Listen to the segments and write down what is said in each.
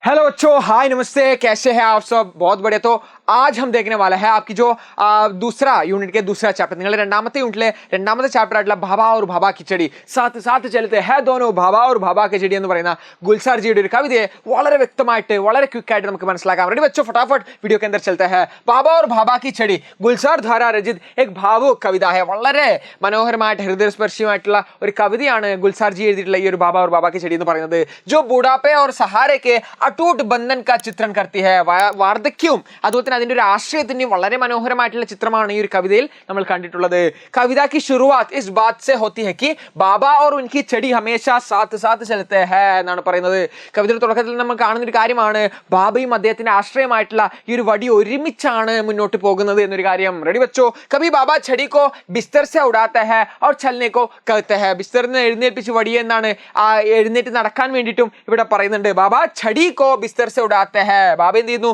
Hello बच्चों, हाय नमस्ते, कैसे हैं आप सब? बहुत बढ़िया। तो आज हम देखने वाला है आपकी जो दूसरा यूनिट के दूसरा चैप्टर निकले രണ്ടാമത്തെ യൂണിറ്റിലെ രണ്ടാമത്തെ ചാപ്റ്റർ ആയിട്ടുള്ള ഭാബ और भाभा खिचड़ी साथ साथ चलते हैं दोनों भाभा और भाभा खिचड़ी എന്ന് പറയുന്ന ഗുൽസാർ ജിയുടെ ഒരു കവിതയെ വളരെ വ്യക്തമായിട്ട് വളരെ ക്വിക്ക് ആയിട്ട് നമുക്ക് മനസ്സിലാക്കാം। റെഡി बच्चों, फटाफट वीडियो के अंदर चलते हैं। भाभा और भाभा खिचड़ी ഗുൽസാർ ദ്വാരാ രചിത് एक ഭാവുക കവിത है। വളരെ മനോഹരമായിട്ട് ഹൃദയസ്പർശിയായിട്ടുള്ള ഒരു കവിതയാണ് ഗുൽസാർ ജി എഴുതിയിട്ടുള്ള ഈ ഒരു ഭാഭ और भाभा खिचड़ी എന്ന് പറയുന്നത്। जो बुढ़ापे और सहारे के अटूट बंधन का चित्रण करती है। വാർദ്ധക്യവും അതുപോലെ തന്നെ അതിന്റെ ഒരു ആശ്രയത്തിന്റെയും വളരെ മനോഹരമായിട്ടുള്ള ചിത്രമാണ് ഈ ഒരു കവിതയിൽ നമ്മൾ കണ്ടിട്ടുള്ളത്। കവിത की शुरुआत इस बात से होती है कि बाबा और उनकी छड़ी हमेशा साथ साथ चलते हैं എന്നാണ് പറയുന്നത്। കവിതയുടെ തുടക്കത്തിൽ നമ്മൾ കാണുന്ന ഒരു കാര്യമാണ് ബാബയും അദ്ദേഹത്തിന്റെ ആശ്രയമായിട്ടുള്ള ഈ ഒരു വടി ഒരുമിച്ചാണ് മുന്നോട്ട് പോകുന്നത് എന്നൊരു കാര്യം। റെഡി വെച്ചോ। കവി ബാബ छड़ी को बिस्तर से उड़ाता है और चलने को कहते हैं। ബിസ്തറിൽ നിന്ന് എഴുന്നേൽപ്പിച്ച് വടിയെ എന്നാണ് എഴുന്നേറ്റ് നടക്കാൻ വേണ്ടിയിട്ടും ഇവിടെ പറയുന്നുണ്ട്। ബാബ छड़ी को बिस्तर से उड़ाते हैं। ബാബ എന്ത് ചെയ്യുന്നു?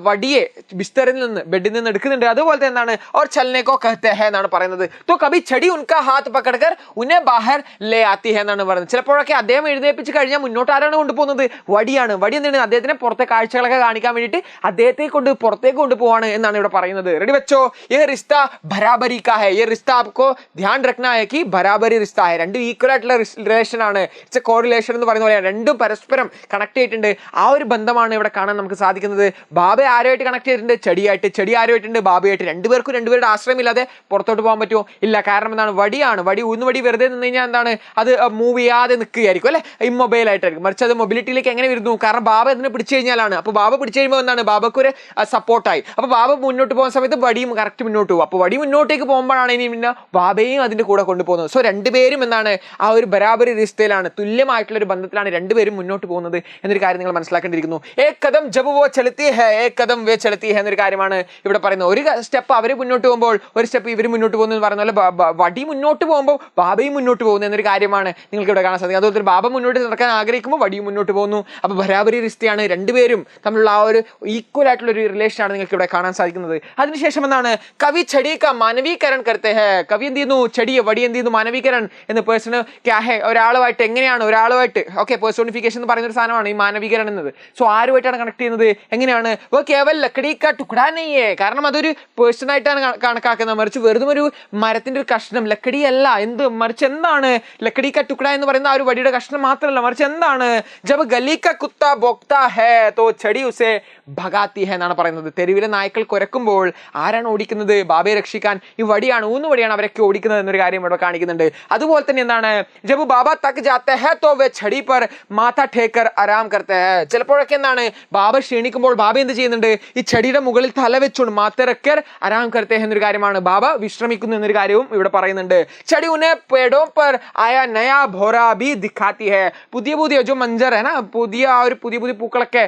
വടിയെ ബിസ്തറിൽ നിന്ന് ബെഡിൽ നിന്ന് എടുക്കുന്നുണ്ട്। അതുപോലെ തന്നെ എന്താണ് और चलने को कहते हैं എന്നാണ് പറയുന്നത്। तो कभी छड़ी उनका हाथ पकड़कर उन्हें बाहर ले आती है എന്നാണ് പറയുന്നത്। ചിലപ്പോഴൊക്കെ അദ്ദേഹം എഴുന്നേൽപ്പിച്ച് കഴിഞ്ഞാൽ മുന്നോട്ട് ആരാണ് കൊണ്ടുപോകുന്നത്? വടിയാണ്। വടി എന്താണ്? അദ്ദേഹത്തിന് പുറത്തെ കാഴ്ചകളൊക്കെ കാണിക്കാൻ വേണ്ടിയിട്ട് അദ്ദേഹത്തെ കൊണ്ട് പുറത്തേക്ക് കൊണ്ടുപോവാണ് എന്നാണ് ഇവിടെ പറയുന്നത്। റെഡി വെച്ചോ। ये रिश्ता बराबरी का है। ये रिश्ता आपको ध्यान रखना है कि बराबरी रिश्ता है। രണ്ടും ഈക്വൽ ആയിട്ടുള്ള റിലേഷൻ ആണ്। ഇറ്റ്സ് എ കോറിലേഷൻ എന്ന് പറയുന്ന പോലെ രണ്ടും പരസ്പരം കണക്ട് ചെയ്തിട്ടുണ്ട്। ആ ഒരു ബന്ധമാണ് ഇവിടെ കാണാൻ നമുക്ക് സാധിക്കുന്നത്। ബാബ ആരുമായിട്ട് കണക്ട് ചെയ്തിട്ടുണ്ട്? ചെടിയായിട്ട്। ചെടി ആരുമായിട്ടുണ്ട്? ബാബയായിട്ട്। രണ്ടുപേർക്കും രണ്ടുപേരുടെ ആശ്രയമില്ലാതെ പുറത്തോട്ട് പോകാൻ പറ്റുമോ? ഇല്ല। കാരണം എന്താണ്? വടിയാണ്। ഊന്നുവടി വെറുതെ നിന്ന് കഴിഞ്ഞാൽ എന്താണ്? അത് മൂവ് ചെയ്യാതെ നിൽക്കുകയായിരിക്കും അല്ലെ, ഇമ്മൊബൈൽ ആയിട്ടായിരിക്കും। മറിച്ച് അത് മൊബിലിറ്റിയിലേക്ക് എങ്ങനെ വരുന്നു? കാരണം ബാബ അതിനെ പിടിച്ചു കഴിഞ്ഞാലാണ്। അപ്പോൾ ബാബ പിടിച്ചു കഴിയുമ്പോൾ എന്താണ്? ബാബക്ക് ഒരു സപ്പോർട്ടായി। അപ്പോൾ ബാബ മുന്നോട്ട് പോകുന്ന സമയത്ത് വടിയും കറക്റ്റ് മുന്നോട്ട് പോകും। അപ്പോൾ വടി മുന്നോട്ടേക്ക് പോകുമ്പോഴാണ് ഇനി പിന്നെ ബാബയും അതിന്റെ കൂടെ കൊണ്ടുപോകുന്നത്। സോ രണ്ടുപേരും എന്താണ്? ആ ഒരു ബരാബരി റിശ്തയിലാണ്, തുല്യമായിട്ടുള്ള ഒരു ബന്ധത്തിലാണ് രണ്ടുപേരും മുന്നോട്ട് പോകുന്നത് എന്നൊരു കാര്യം നിങ്ങൾ മനസ്സിലാക്കേണ്ടിയിരിക്കുന്നു। ഏക് കദം ജബ് വോ ചലത്തി ഹൈ ഏക് കദം വേ ചലത്തി ഹൈ എന്നൊരു കാര്യമാണ് ഇവിടെ പറയുന്നത്। ഒരു സ്റ്റെപ്പ് അവർ മുന്നോട്ട് പോകുമ്പോൾ ഒരു സ്റ്റെപ്പ് ഇവർ മുന്നോട്ട് പോകുന്നു എന്ന് പറയുന്ന പോലെ വടി മുന്നോട്ട് പോകുമ്പോൾ ബാബയും മുന്നോട്ട് പോകുന്നു എന്നൊരു കാര്യമാണ് നിങ്ങൾക്ക് ഇവിടെ കാണാൻ സാധിക്കും। അതുപോലെ ബാബ മുന്നോട്ട് നടക്കാൻ ആഗ്രഹിക്കുമ്പോൾ വടിയും മുന്നോട്ട് പോകുന്നു। അപ്പോൾ ബരാബരി റിശ്തയാണ്, രണ്ടുപേരും തമ്മിലുള്ള ആ ഒരു ഈക്വൽ ആയിട്ടുള്ള ഒരു റിലേഷൻ ആണ് നിങ്ങൾക്ക് ഇവിടെ കാണാൻ സാധിക്കുന്നത്। അതിനുശേഷം എന്താണ്? കവി ചെടി കാ മാനവീകരൺ കർത്തേ ഹേ। കവി എന്ത് ചെയ്യുന്നു? ചെടിയെ വടി എന്ത് ചെയ്യുന്നു? മാനവീകരൺ എന്ന് പേഴ്സണ് ക്യാ ഹേ, ഒരാളുമായിട്ട് എങ്ങനെയാണ്? ഒരാളുമായിട്ട് ഓക്കെ, പേഴ്സോണിഫിക്കേഷൻ എന്ന് പറയുന്ന ഒരു സാധനമാണ് ഈ മാനവീകരണം എന്നത്। സോ ആരുമായിട്ടാണ് കണക്ട് ചെയ്യുന്നത്? എങ്ങനെയാണ്? ഓ കേവൽ ലക്കടി കാ ടുക്ടാ നെയ്യേ, കാരണം അതൊരു പേഴ്സൺ ആയിട്ടാണ് കണക്കാക്കുന്നത്, മറിച്ച് വെറുതെ ഒരു മരത്തിന്റെ ഒരു കഷ്ണം ലക്കടി അല്ല। എന്ത് മറിച്ച് എന്താണ്? ലക്കടി കാ ടുക്ടാ എന്ന് പറയുന്ന ആ ഒരു വടിയുടെ കഷ്ണം മാത്രമല്ല, മറിച്ച് എന്താണ്? ജബ് ഗലി കാ കുത്ത ഭോക്താ ഹേ തോ ചെടി ഉസേ ഭഗാത്തി ഹേ എന്നാണ് പറയുന്നത്। തെരുവിലെ നായ്ക്കൾ കുരക്കുമ്പോൾ ആരാണ് ഓടിക്കുന്നത്? ബാബയെ രക്ഷിക്കാൻ ഈ വടിയാണ്, ഊന്നുവടിയാണ് അവരൊക്കെ ഓടിക്കുന്നത് എന്നൊരു കാര്യം ഇവിടെ കാണിക്കുന്നുണ്ട്। അതുപോലെ തന്നെ എന്താണ്? ജബ് ബാബ തക് ജാത്തെ ഹേ തോ വേ ഛടി പർ മാഥ ഠേക്കർ ആരാം കർത്തേ ഹേ। ചിലപ്പോഴൊക്കെ എന്താണ്? ബാബ ക്ഷീണിക്കുമ്പോൾ ബാബ എന്ത് ചെയ്യുന്നുണ്ട്? ഈ ചെടിയുടെ മുകളിൽ തല വെച്ചുകൊണ്ട് മാത്തരക്കർ ആരാം കർത്തേ എന്നൊരു കാര്യമാണ്, ബാബ വിശ്രമിക്കുന്നു എന്നൊരു കാര്യവും ഇവിടെ പറയുന്നുണ്ട്। ചെടി ഉന്നെ പേടോ പർ ആയ നയാ ഭോരാ ബി ദിഖാത്തി ഹേ। പുതിയ പുതിയ ജോ മഞ്ചർ ഹേ നാ, പുതിയ ആ ഒരു പുതിയ പുതിയ പൂക്കളൊക്കെ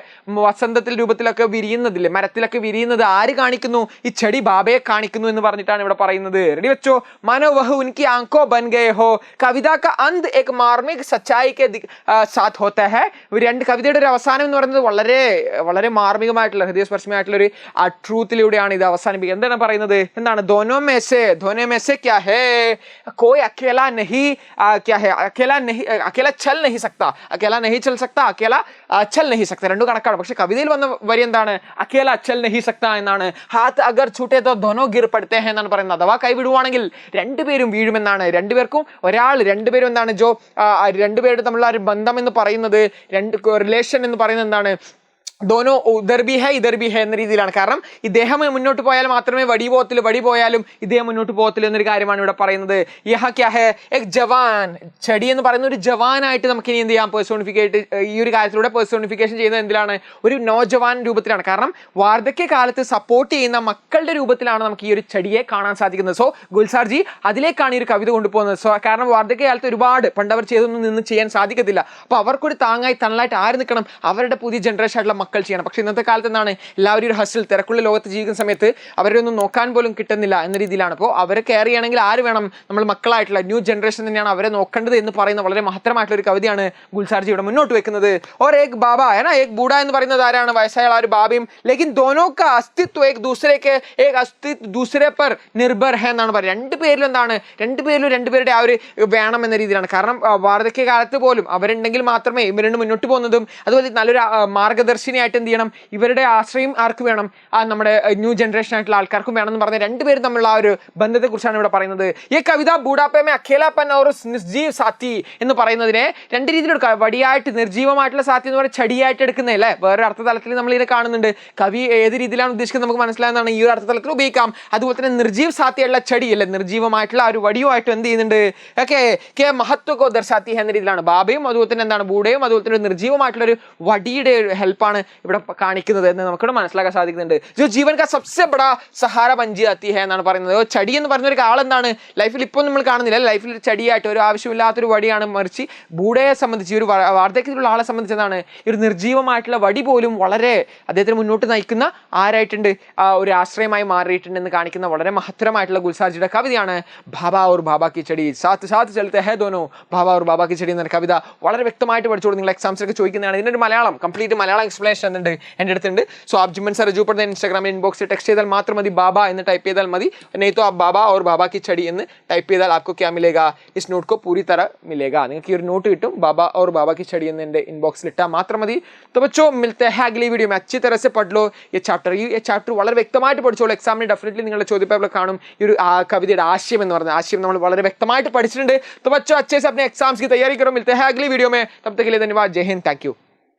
വസന്തത്തിൽ രൂപത്തിലൊക്കെ വിരിയുന്നതില്ലേ, മരത്തിലൊക്കെ വിരിയുന്നത് ആര് കാണിക്കുന്നു? ഈ ചെടി ബാബയെ കാണിക്കുന്നു എന്ന് പറഞ്ഞിട്ടാണ് ഇവിടെ പറയുന്നത്। റെഡി വെച്ചോ। മാനോ വഹു ഉൻകി ആങ്കോ ബൻ ഗയേ ഹോ। കവിത കാ അന്ത് ഏക് മാർമിക് സച്ചായി കെ സാത്ത് ഹോത്താ ഹേ। രണ്ട് കവിതയുടെ ഒരു അവസാനം എന്ന് പറയുന്നത് വളരെ വളരെ മാർമികമായിട്ടുള്ള ഹൃദയസ്പർശിയായിട്ടുള്ള ഒരു ട്രൂത്തിലൂടെയാണ് ഇത് അവസാനിപ്പിക്കുക। എന്താണ് പറയുന്നത്? എന്താണ്? दोनों में से क्या है कोई अकेला नहीं, क्या है अकेला चल नहीं सकता, अकेला नहीं चल सकता, अकेला चल नहीं सकता। രണ്ടും കണക്കാണ്। പക്ഷെ കവിതയിൽ വന്ന വരി എന്താണ്? അക്കേല ചൽ നഹി സക്താ എന്നാണ്। ഹാത്ത് അഗർ ഛൂട്ടെ തോ ദോനോ ഗിർ പഡ്തേ ഹേ എന്നാണ് പറയുന്നത്। അഥവാ കൈ വിടുവാണെങ്കിൽ രണ്ടുപേരും വീഴുമെന്നാണ്। രണ്ടുപേരും എന്താണ്? ജോ രണ്ടുപേരുടെ തമ്മിലുള്ള ഒരു ബന്ധം എന്ന് പറയുന്നത്, റിലേഷൻ എന്ന് പറയുന്നത് എന്താണ്? दोनों उधर भी है इधर भी है എന്ന രീതിയിലാണ്। കാരണം ഇദ്ദേഹം മുന്നോട്ട് പോയാൽ മാത്രമേ വടി പോയാലും ഇദ്ദേഹം മുന്നോട്ട് പോകത്തില്ല എന്നൊരു കാര്യമാണ് ഇവിടെ പറയുന്നത്। യഹാ ക്യാ ഹേ എക് ജവാൻ। ചെടി എന്ന് പറയുന്ന ഒരു ജവാനായിട്ട് നമുക്ക് ഇനി എന്ത് ചെയ്യാം? പേഴ്സോണിഫിക്കേറ്റ് ഈ ഒരു കാര്യത്തിലൂടെ പേഴ്സോണിഫിക്കേഷൻ ചെയ്യുന്നത് എന്തിലാണ്? ഒരു നോജവാൻ രൂപത്തിലാണ്। കാരണം വാർദ്ധക്യ കാലത്ത് സപ്പോർട്ട് ചെയ്യുന്ന മക്കളുടെ രൂപത്തിലാണ് നമുക്ക് ഈ ഒരു ചെടിയെ കാണാൻ സാധിക്കുന്നത്। സോ ഗുൽസാർ ജി അതിലേക്കാണ് ഈ ഒരു കവിത കൊണ്ടുപോകുന്നത്। സോ കാരണം വാർദ്ധക്യ കാലത്ത് ഒരുപാട് പണ്ടവർ ചെയ്തൊന്നും നിന്ന് ചെയ്യാൻ സാധിക്കത്തില്ല। അപ്പോൾ അവർക്കൊരു താങ്ങായി തണലായിട്ട് ആര് നിൽക്കണം? അവരുടെ പുതിയ ജനറേഷൻ ആയിട്ടുള്ള മക്കൾ ചെയ്യണം. പക്ഷേ ഇന്നത്തെ കാലത്ത് എന്താണ്, എല്ലാവരും ഒരു ഹസിൽ തിരക്കുള്ള ലോകത്ത് ജീവിക്കുന്ന സമയത്ത് അവരെ ഒന്നും നോക്കാൻ പോലും കിട്ടുന്നില്ല എന്ന രീതിയിലാണ്. അപ്പോൾ അവരെ കെയർ ചെയ്യണമെങ്കിൽ ആര് വേണം? നമ്മൾ മക്കളായിട്ടുള്ള ന്യൂ ജനറേഷൻ തന്നെയാണ് അവരെ നോക്കേണ്ടത് എന്ന് പറയുന്ന വളരെ മഹത്തരമായിട്ടുള്ള ഒരു കവിതയാണ് ഗുൽസാർജി ഇവിടെ മുന്നോട്ട് വെക്കുന്നത്. ഓർ ഏക് ബാബ ഏനാ ഏക് ബൂഡ എന്ന് പറയുന്നത് ആരാണ്? വയസ്സായ ആ ഒരു ബാബയും. ലേക്കിൻ ദോനോ കാ അസ്തിത്വ ഏക് ദൂസരേക്ക് ഏക് അസ്തിത്വ ദൂസരെ പർ നിർഭർ ഹെ എന്നാണ് പറയുന്നത്. രണ്ടുപേരിലും എന്താണ്, രണ്ടുപേരുടെ ആ ഒരു വേണം എന്ന രീതിയിലാണ്. കാരണം വാർദ്ധക്യ കാലത്ത് പോലും അവരുണ്ടെങ്കിൽ മാത്രമേ ഇവർ രണ്ട് മുന്നോട്ട് പോകുന്നതും അതുപോലെ നല്ലൊരു മാർഗദർശിനിയായിട്ട് എന്ത് ചെയ്യണം, ഇവരുടെ ആശ്രയം ആർക്ക് വേണം? നമ്മുടെ ന്യൂ ജനറേഷൻ ആയിട്ടുള്ള ആൾക്കാർക്കും വേണമെന്ന് പറഞ്ഞ രണ്ടുപേരും തമ്മിലുള്ള ആ ഒരു ബന്ധത്തെ കുറിച്ചാണ് ഇവിടെ പറയുന്നത്. ഈ കവിത ബൂഡാപ്പമേ അഖേലാപ്പൻ ഓർ നിർജീവ് സാത്തി എന്ന് പറയുന്നതിനെ രണ്ട് രീതിയിലെടുക്കുക. വടിയായിട്ട് നിർജീവമായിട്ടുള്ള സാത്തി എന്ന് പറയുന്നത് ചടിയായിട്ട് എടുക്കുന്നതല്ലേ, വേറൊരു അർത്ഥതലത്തിൽ നമ്മൾ ഇതിനെ കാണുന്നുണ്ട്. കവി ഏത് രീതിയിലാണ് ഉദ്ദേശിക്കുന്നത് നമുക്ക് മനസ്സിലാകുന്നതാണ്, ഈ ഒരു അർത്ഥതലത്തിൽ ഉപയോഗിക്കാം. അതുപോലെ തന്നെ നിർജീവ് സാത്തിയുള്ള ചടി അല്ലെ, നിർജീവമായിട്ടുള്ള ആ ഒരു വടിയുമായിട്ട് എന്ത് ചെയ്യുന്നുണ്ട്, ഓക്കെ മഹത്വക്കോ ദർശാത്തി എന്ന രീതിയിലാണ് ബാബയും അതുപോലെ തന്നെ എന്താണ് ബൂഡയും അതുപോലെ തന്നെ നിർജീവമായിട്ടുള്ള ഒരു വടിയുടെ ഒരു ഹെൽപ്പാണ് ഇവിടെ കാണിക്കുന്നത് എന്ന് നമുക്കിവിടെ മനസ്സിലാക്കാൻ സാധിക്കുന്നുണ്ട്. ജീവൻ കാ സബ്സെ ബഡാ സഹാര ബഞ്ചി ആത്തി ഹെ എന്നാണ് പറയുന്നത്. ചടി എന്ന് പറഞ്ഞ ഒരു ആളെന്താണ് ലൈഫിൽ ഇപ്പോൾ നമ്മൾ കാണുന്നില്ല, ലൈഫിൽ ചടിയായിട്ട് ഒരു ആവശ്യമില്ലാത്തൊരു വടിയാണ്. മറിച്ച് ബൂഡയെ സംബന്ധിച്ച് ഒരു വാർദ്ധക്യത്തിലുള്ള ആളെ സംബന്ധിച്ചതാണ് ഈ ഒരു നിർജീവമായിട്ടുള്ള വടി പോലും വളരെ അദ്ദേഹത്തിന് മുന്നോട്ട് നയിക്കുന്ന ആരായിട്ടുണ്ട്, ഒരു ആശ്രയമായി മാറിയിട്ടുണ്ടെന്ന് കാണിക്കുന്ന വളരെ മഹത്തരമായിട്ടുള്ള ഗുൽസാർജിയുടെ കവിതയാണ് ബാബാ ഓർ ബാബാ കി ചടി. സാത്ത് സാത്ത് ചലത്തെ ഹേ ദോനോ ബാബാ ഓർ ബാബാ കി ചടി എന്ന കവിത വളരെ വ്യക്തമായിട്ട് പഠിച്ചോളൂ. നിങ്ങൾ എക്സാംസിലൊക്കെ ചോദിക്കുന്നതാണ്. ഇതിൻ്റെ ഒരു മലയാളം കംപ്ലീറ്റ് മലയാളം എക്സ്പ്ലനേഷൻ ഉണ്ട് എൻ്റെ അടുത്തുണ്ട്. സോ आप जिमन सर रजू पड़ते इंस्टाग्राम इनबॉक्स से टेक्स्ट ചെയ്താൽ മാത്രം മതി ബാബ എന്ന് ടൈപ്പ് ചെയ്താൽ മതി. नहीं तो आप बाबा और बाबा की छड़ी എന്ന് ടൈപ്പ് ചെയ്താൽ आपको क्या मिलेगा, इस नोट को पूरी तरह मिलेगा. നിങ്ങൾക്ക് ഈ ഒരു നോട്ട് കിട്ടും बाबा और बाबा की छड़ी എന്ന് എൻ്റെ ഇൻബോക്സിൽ ഇട്ടാൽ മാത്രം മതി. तो बच्चों मिलते हैं अगली वीडियो में. अच्छी तरह से पढ़ लो ये चैप्टर. ഈ ചാപ്റ്റർ വളരെ വ്യക്തമായിട്ട് പഠിച്ചോളൂ. എക്സാമിന് ഡെഫിനറ്റ്ലി നിങ്ങളുടെ ചോദ്യപേപ്പറിൽ കാണും ഈ ഒരു കവിതയുടെ ആശയം എന്ന് പറഞ്ഞ ആശയം നമ്മൾ വളരെ വ്യക്തമായിട്ട് പഠിച്ചിട്ടുണ്ട്. तो बच्चों अच्छे से अपने एग्जाम्स की तैयारी करो. मिलते हैं अगली वीडियो में. तब तक के लिए धन्यवाद. जय हिंद. Thank you.